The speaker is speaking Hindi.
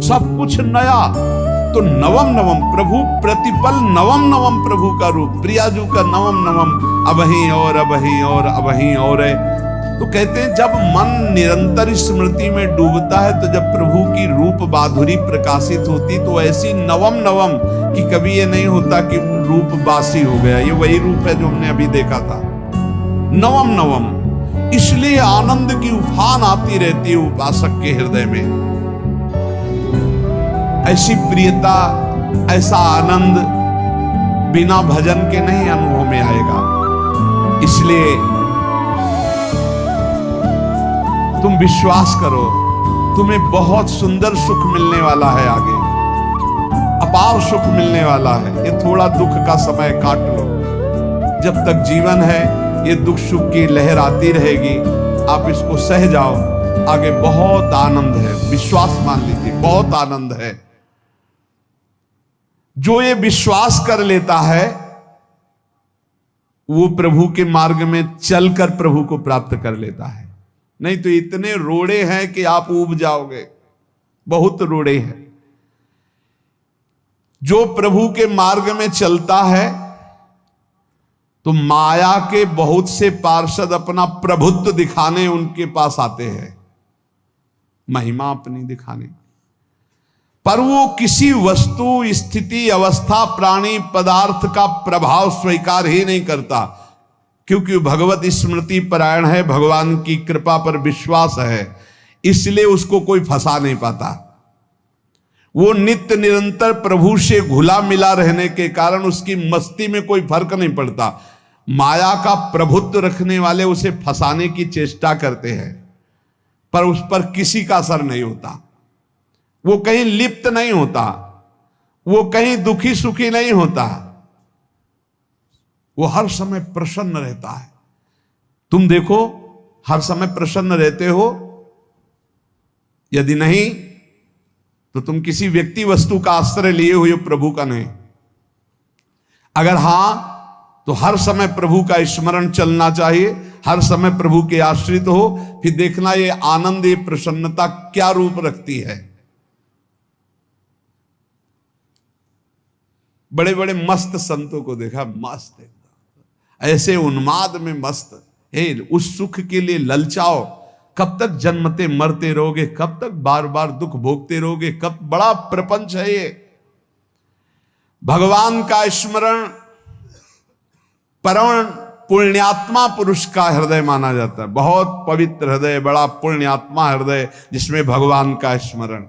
सब कुछ नया। तो नवम नवम प्रभु, प्रतिपल नवम नवम प्रभु का रूप, प्रियाजू का नवम नवम, अबहीं और अबहीं और अबहीं और है। तो कहते हैं जब मन निरंतर स्मृति में डूबता है, तो जब प्रभु की रूप माधुरी प्रकाशित होती, तो ऐसी नवम नवम कि कभी ये नहीं होता कि रूप बासी हो गया। ये वही रूप है जो हमने अभी देखा था, नवम नवम। इसलिए आनंद की उफान आती रहती है उपासक के हृदय में। ऐसी प्रियता, ऐसा आनंद बिना भजन के नहीं अनुभव में आएगा। इसलिए तुम विश्वास करो, तुम्हें बहुत सुंदर सुख मिलने वाला है, आगे अपार सुख मिलने वाला है। ये थोड़ा दुख का समय काट लो, जब तक जीवन है ये दुख सुख की लहर आती रहेगी, आप इसको सह जाओ। आगे बहुत आनंद है, विश्वास मान लीजिए, बहुत आनंद है। जो ये विश्वास कर लेता है वो प्रभु के मार्ग में चलकर प्रभु को प्राप्त कर लेता है। नहीं तो इतने रोड़े हैं कि आप ऊब जाओगे, बहुत रोड़े हैं। जो प्रभु के मार्ग में चलता है तो माया के बहुत से पार्षद अपना प्रभुत्व दिखाने उनके पास आते हैं, महिमा अपनी दिखाने, पर वो किसी वस्तु, स्थिति, अवस्था, प्राणी, पदार्थ का प्रभाव स्वीकार ही नहीं करता, क्योंकि भगवत स्मृति परायण है, भगवान की कृपा पर विश्वास है, इसलिए उसको कोई फंसा नहीं पाता। वो नित्य निरंतर प्रभु से घुला मिला रहने के कारण उसकी मस्ती में कोई फर्क नहीं पड़ता। माया का प्रभुत्व रखने वाले उसे फंसाने की चेष्टा करते हैं, पर उस पर किसी का असर नहीं होता। वो कहीं लिप्त नहीं होता, वो कहीं दुखी सुखी नहीं होता, वो हर समय प्रसन्न रहता है। तुम देखो, हर समय प्रसन्न रहते हो? यदि नहीं तो तुम किसी व्यक्ति वस्तु का आश्रय लिए हुए प्रभु का नहीं। अगर हां तो हर समय प्रभु का स्मरण चलना चाहिए, हर समय प्रभु के आश्रित हो। फिर देखना ये आनंद, ये प्रसन्नता क्या रूप रखती है। बड़े बड़े मस्त संतों को देखा, मस्त एकदम, ऐसे उन्माद में मस्त। हे, उस सुख के लिए ललचाओ, कब तक जन्मते मरते रहोगे, कब तक बार बार दुख भोगते रहोगे, कब? बड़ा प्रपंच है ये। भगवान का स्मरण परम पुण्यात्मा पुरुष का हृदय माना जाता है। बहुत पवित्र हृदय, बड़ा पुण्यात्मा हृदय जिसमें भगवान का स्मरण।